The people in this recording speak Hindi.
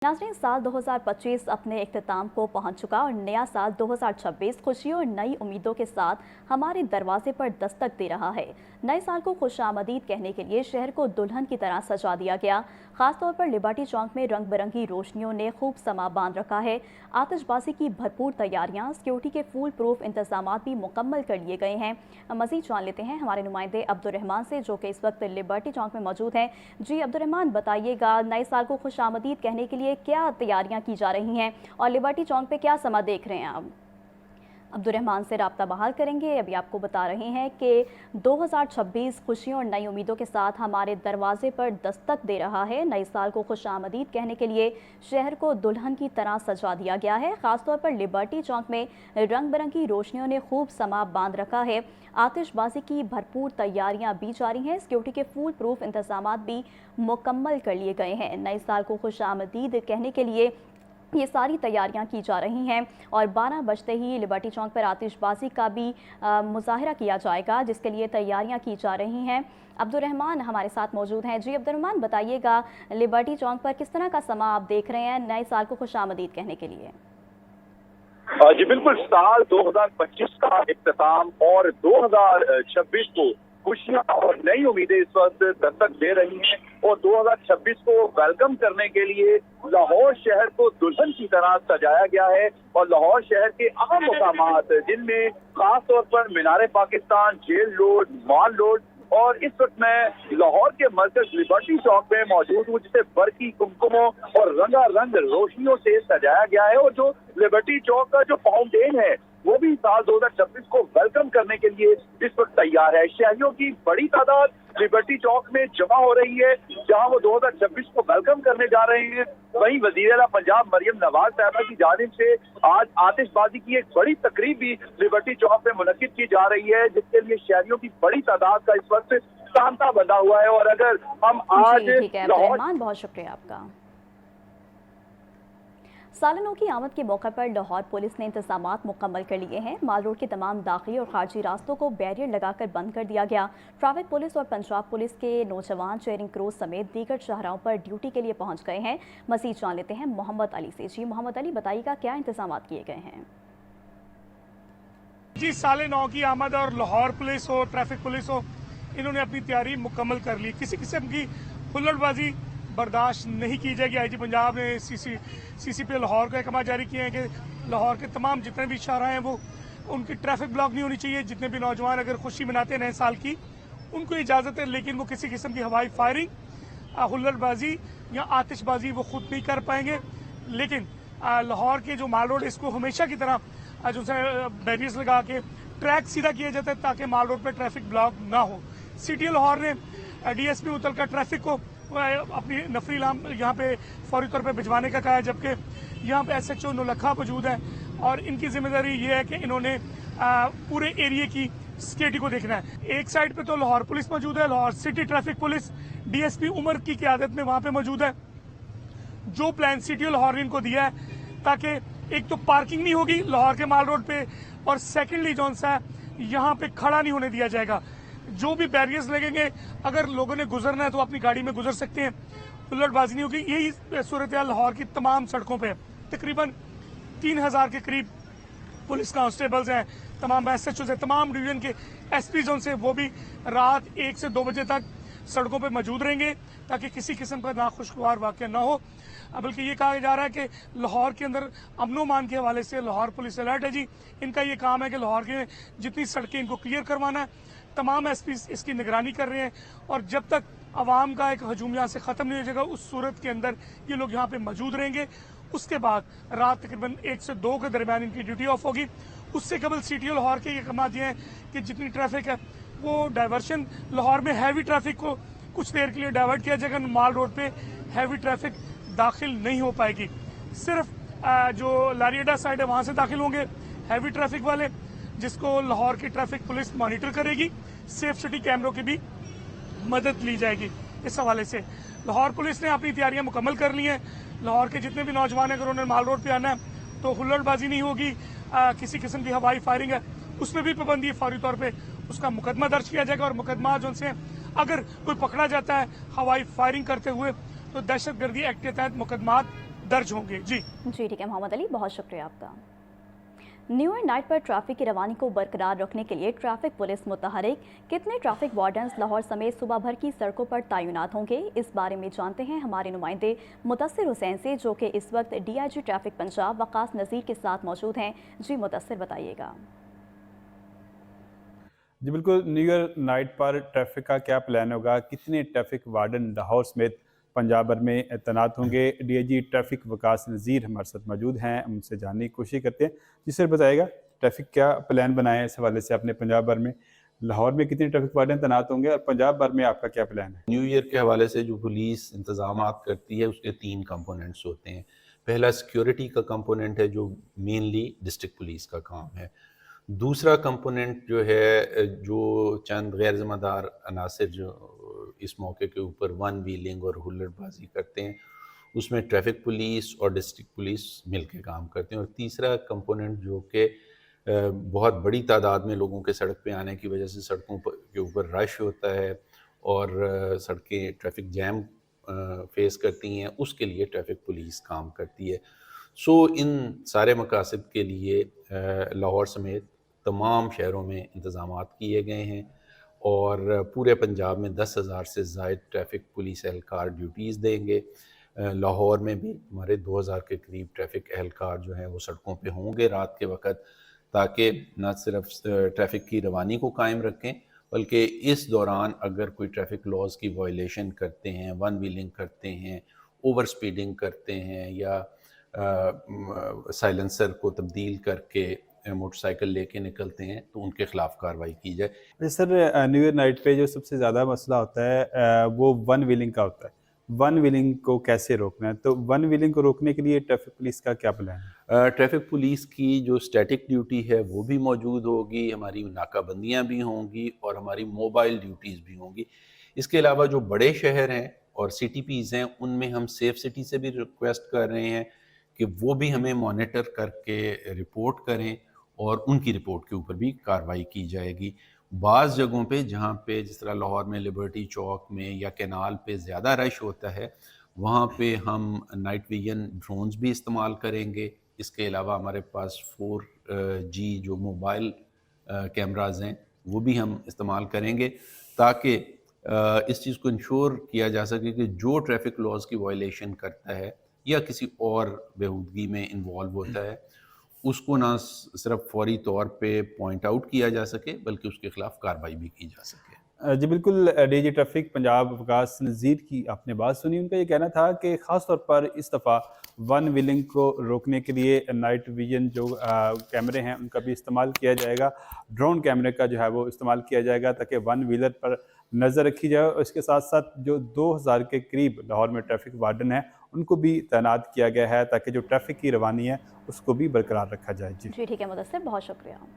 नाज़रीन, साल 2025 अपने इख्तिताम को पहुंच चुका और नया साल 2026 खुशियों और नई उम्मीदों के साथ हमारे दरवाजे पर दस्तक दे रहा है। नए साल को खुशामदीद कहने के लिए शहर को दुल्हन की तरह सजा दिया गया। खासतौर पर लिबर्टी चौक में रंग बिरंगी रोशनियों ने खूब समा बांध रखा है। आतिशबाजी की भरपूर तैयारियां, सिक्योरिटी के फुल प्रूफ इंतजाम भी मुकम्मल कर लिए गए हैं। मज़ीद जान लेते हैं हमारे नुमाइंदे अब्दुर्रहमान से, जो कि इस वक्त लिबर्टी चौक में मौजूद हैं। जी अब्दुर्रहमान, बताइएगा, नए साल को खुशामदीद कहने के लिए क्या तैयारियां की जा रही हैं और लिबर्टी चौक पे क्या समा देख रहे हैं आप? अब्दुर्रहमान से राब्ता बहाल करेंगे। अभी आपको बता रहे हैं कि 2026 खुशियों और नई उम्मीदों के साथ हमारे दरवाजे पर दस्तक दे रहा है। नए साल को खुशामदीद कहने के लिए शहर को दुल्हन की तरह सजा दिया गया है। खासतौर पर लिबर्टी चौक में रंग बिरंगी रोशनियों ने खूब समा बांध रखा है। आतिशबाजी की भरपूर तैयारियां भी जारी हैं। सिक्योरिटी के फुल प्रूफ इंतजाम भी मुकम्मल कर लिए गए हैं। नए साल को खुशामदीद कहने के लिए ये सारी तैयारियां की जा रही हैं और 12 बजते ही लिबर्टी चौक पर आतिशबाजी का भी मुजाहरा किया जाएगा, जिसके लिए तैयारियां की जा रही हैं। अब्दुर्रहमान हमारे साथ मौजूद हैं। जी अब्दुर्रहमान, बताइएगा, लिबर्टी चौक पर किस तरह का समा आप देख रहे हैं नए साल को खुशामदीद कहने के लिए? जी बिल्कुल, साल 2025 का इख्तिताम और 2026 को खुशियां और नई उम्मीदें इस वक्त दस्तक दे रही हैं और 2026 को वेलकम करने के लिए लाहौर शहर को दुल्हन की तरह सजाया गया है। और लाहौर शहर के अहम मुकामात, जिनमें खास तौर पर मीनार पाकिस्तान, जेल रोड, माल रोड और इस वक्त मैं लाहौर के मरकज लिबर्टी चौक में मौजूद हूँ, जिसे बरकी, कुमकुमों और रंगारंग रोशनियों से सजाया गया है। और जो लिबर्टी चौक का जो फाउंटेन है वो भी साल 2026 को वेलकम करने के लिए इस वक्त तैयार है। शहरियों की बड़ी तादाद लिबर्टी चौक में जमा हो रही है, जहां वो 2026 को वेलकम करने जा रहे हैं। वहीं वज़ीर-ए-आला पंजाब मरियम नवाज साहबा की जानिब से आज आतिशबाजी की एक बड़ी तकरीब भी लिबर्टी चौक में मुनक्किद की जा रही है, जिसके लिए शहरियों की बड़ी तादाद का इस वक्त तांता बंधा हुआ है। और अगर हम आज ठीक है अब्दुर्रहमान, बहुत शुक्रिया आपका। सालनों की आमद के मौके पर लाहौर पुलिस ने इंतजाम मुकम्मल कर लिए हैं। माल रोड के तमाम दाखिली और खारजी रास्तों को बैरियर लगाकर बंद कर दिया गया। ट्रैफिक पुलिस और पंजाब पुलिस के नौजवान चेयरिंग क्रू समेत दीगर शहरों पर ड्यूटी के लिए पहुंच गए हैं। मज़ीद जान लेते हैं मोहम्मद अली से। जी मोहम्मद अली, बताइएगा, क्या इंतजाम किए गए हैं? जी, साले 9 की आमद और लाहौर पुलिस हो, ट्रैफिक पुलिस हो, इन्होंने अपनी तैयारी मुकम्मल कर ली। किसी किस्म की हुल्लड़बाजी बर्दाश्त नहीं की जाएगी। आईजी पंजाब ने सीसीपी लाहौर को अहकाम जारी किए हैं कि लाहौर के तमाम जितने भी शाहरा हैं वो उनकी ट्रैफिक ब्लॉक नहीं होनी चाहिए। जितने भी नौजवान अगर खुशी मनाते हैं नए साल की, उनको इजाज़त है, लेकिन वो किसी किस्म की हवाई फायरिंग, हुल्लड़बाजी या आतिशबाजी वो खुद नहीं कर पाएंगे। लेकिन लाहौर के जो माल रोड, इसको हमेशा की तरह जो बैरियर्स लगा के ट्रैक सीधा किया जाता है ताकि माल रोड पर ट्रैफिक ब्लॉक ना हो। सिटी लाहौर ने DSP मुतलका ट्रैफिक को अपनी नफरी यहाँ पे फौरी तौर पे भिजवाने का कहा है, जबकि यहाँ पे SHO नौलखा मौजूद है और इनकी जिम्मेदारी ये है कि इन्होंने पूरे एरिया की सिक्योरिटी को देखना है। एक साइड पे तो लाहौर पुलिस मौजूद है, Lahore city traffic police DSP Umar की क़यादत में वहां पे मौजूद है। जो प्लान सिटी लाहौर ने इनको दिया है ताकि एक तो पार्किंग नहीं होगी लाहौर के माल रोड पे, और सेकेंडली जो सा यहाँ पे खड़ा नहीं होने दिया जाएगा। जो भी बैरियर्स लगेंगे, अगर लोगों ने गुजरना है तो अपनी गाड़ी में गुजर सकते हैं, हुल्लड़बाजी नहीं होगी। यही सूरत लाहौर की तमाम सड़कों पे तकरीबन 3000 के करीब पुलिस कांस्टेबल्स हैं, तमाम SHOs हैं, तमाम डिवीजन के SP जोन से, वो भी रात 1 से 2 बजे तक सड़कों पे मौजूद रहेंगे ताकि किसी किस्म का नाखुशगवार वाक़या ना हो। बल्कि ये कहा जा रहा है कि लाहौर के अंदर अमनो-मान के हवाले से लाहौर पुलिस अलर्ट है। जी, इनका ये काम है कि लाहौर के जितनी सड़कें इनको क्लियर करवाना है। तमाम SP इसकी निगरानी कर रहे हैं और जब तक आवाम का एक हजूम यहाँ से ख़त्म नहीं हो जाएगा, उस सूरत के अंदर ये लोग यहाँ पे मौजूद रहेंगे। उसके बाद रात तकरीबन 1 से 2 के दरमियान इनकी ड्यूटी ऑफ होगी। उससे कबल सिटी लाहौर के ये कमा दिए हैं कि जितनी ट्रैफिक है वो डाइवर्शन, लाहौर में हैवी ट्रैफिक को कुछ देर के लिए डाइवर्ट किया जाएगा। माल रोड पे हैवी ट्रैफिक दाखिल नहीं हो पाएगी, सिर्फ जो लारियडा साइड है वहां से दाखिल होंगे हैवी ट्रैफिक वाले, जिसको लाहौर की ट्रैफिक पुलिस मॉनिटर करेगी। सेफ सिटी कैमरों की भी मदद ली जाएगी। इस हवाले से लाहौर पुलिस ने अपनी तैयारियां मुकम्मल कर ली हैं। लाहौर के जितने भी नौजवान अगर उन्होंने माल रोड पे आना है तो हुल्लड़बाजी नहीं होगी, किसी किस्म की हवाई फायरिंग है उसमें भी पाबंदी है। फौरी तौर पे उसका मुकदमा दर्ज किया जाएगा और मुकदमा जो से अगर कोई पकड़ा जाता है हवाई फायरिंग करते हुए तो दहशतगर्दी एक्ट के तहत मुकदमा दर्ज होंगे। जी ठीक है मोहम्मद अली, बहुत शुक्रिया आपका। न्यू ईयर नाइट पर ट्रैफिक की रवानी को बरकरार रखने के लिए ट्रैफिक पुलिस मुतहरिक, कितने ट्रैफिक वार्डन्स लाहौर समेत सुबह भर की सड़कों पर तैनात होंगे, इस बारे में जानते हैं हमारे नुमाइंदे मुदस्सिर हुसैन से, जो कि इस वक्त DIG ट्रैफिक पंजाब वकास नज़ीर के साथ मौजूद हैं। जी मुदस्सिर, बताइएगा। जी बिल्कुल, न्यू ईयर नाइट पर ट्रैफिक का क्या प्लान होगा, कितने ट्रैफिक वार्डन लाहौर समेत पंजाब भर में तैनात होंगे। DIG ट्रैफिक वकास नज़ीर हमारे साथ मौजूद हैं, उनसे जानने की कोशिश करते हैं। जी सर, बताइएगा ट्रैफिक क्या प्लान बनाया है इस हवाले से अपने पंजाब भर में, लाहौर में कितने ट्रैफिक वार्डन तैनात होंगे और पंजाब भर में आपका क्या प्लान है। न्यू ईयर के हवाले से जो पुलिस इंतजामात करती है उसके 3 कंपोनेंट्स होते हैं। पहला सिक्योरिटी का कंपोनेंट है जो मेनली डिस्ट्रिक्ट पुलिस का काम है। दूसरा कंपोनेंट जो है जो चंद गैर ज़िम्मेदार अनासर जो इस मौके के ऊपर वन व्हीलिंग और हुल्लड़बाजी करते हैं, उसमें ट्रैफिक पुलिस और डिस्ट्रिक्ट पुलिस मिलकर काम करते हैं। और तीसरा कंपोनेंट जो कि बहुत बड़ी तादाद में लोगों के सड़क पे आने की वजह से सड़कों के ऊपर रश होता है और सड़कें ट्रैफिक जैम फेस करती हैं, उसके लिए ट्रैफिक पुलिस काम करती है। सो इन सारे मकासद के लिए लाहौर समेत तमाम शहरों में इंतज़ामात किए गए हैं और पूरे पंजाब में 10,000 से ज़ायद ट्रैफिक पुलिस एहलकार ड्यूटीज़ देंगे। लाहौर में भी हमारे 2,000 के करीब ट्रैफिक एहलकार जो हैं वो सड़कों पे होंगे रात के वक़्त, ताकि न सिर्फ ट्रैफिक की रवानी को कायम रखें बल्कि इस दौरान अगर कोई ट्रैफिक लॉज की वायलेशन करते हैं, वन व्हीलिंग करते हैं, ओवर स्पीडिंग करते हैं या साइलेंसर को तब्दील करके मोटरसाइकिल लेके निकलते हैं तो उनके खिलाफ कार्रवाई की जाए। सर, न्यू ईयर नाइट पे जो सबसे ज़्यादा मसला होता है वो वन व्हीलिंग का होता है। वन व्हीलिंग को कैसे रोकना है, तो वन व्हीलिंग को रोकने के लिए ट्रैफिक पुलिस का क्या प्लान है। ट्रैफिक पुलिस की जो स्टैटिक ड्यूटी है वो भी मौजूद होगी, हमारी नाकाबंदियाँ भी होंगी और हमारी मोबाइल ड्यूटीज़ भी होंगी। इसके अलावा जो बड़े शहर हैं और CTPs हैं उनमें हम सेफ सिटी से भी रिक्वेस्ट कर रहे हैं कि वो भी हमें मॉनिटर करके रिपोर्ट करें और उनकी रिपोर्ट के ऊपर भी कार्रवाई की जाएगी। बाज़ जगहों पे जहाँ पे जिस तरह लाहौर में लिबर्टी चौक में या कैनाल पे ज़्यादा रश होता है, वहाँ पे हम नाइट विजन ड्रोन्स भी इस्तेमाल करेंगे। इसके अलावा हमारे पास 4G जो मोबाइल कैमराज़ हैं वो भी हम इस्तेमाल करेंगे ताकि इस चीज़ को इंश्योर किया जा सके कि जो ट्रैफिक लॉज की वायलेशन करता है या किसी और बेहूदगी में इन्वॉल्व होता है उसको ना सिर्फ फौरी तौर पे पॉइंट आउट किया जा सके बल्कि उसके खिलाफ कार्रवाई भी की जा सके। जी बिल्कुल, DIG ट्रैफिक पंजाब वकास नज़ीर की आपने बात सुनी। उनका ये कहना था कि ख़ास तौर पर इस दफ़ा वन व्हीलिंग को रोकने के लिए नाइट विजन जो कैमरे हैं उनका भी इस्तेमाल किया जाएगा, ड्रोन कैमरे का जो है वो इस्तेमाल किया जाएगा ताकि वन व्हीलर पर नज़र रखी जाए। और इसके साथ साथ जो 2,000 के करीब लाहौर में ट्रैफिक वार्डन है उनको भी तैनात किया गया है ताकि जो ट्रैफिक की रवानी है उसको भी बरकरार रखा जाए। जी ठीक है मुदस्सिर, बहुत शुक्रिया।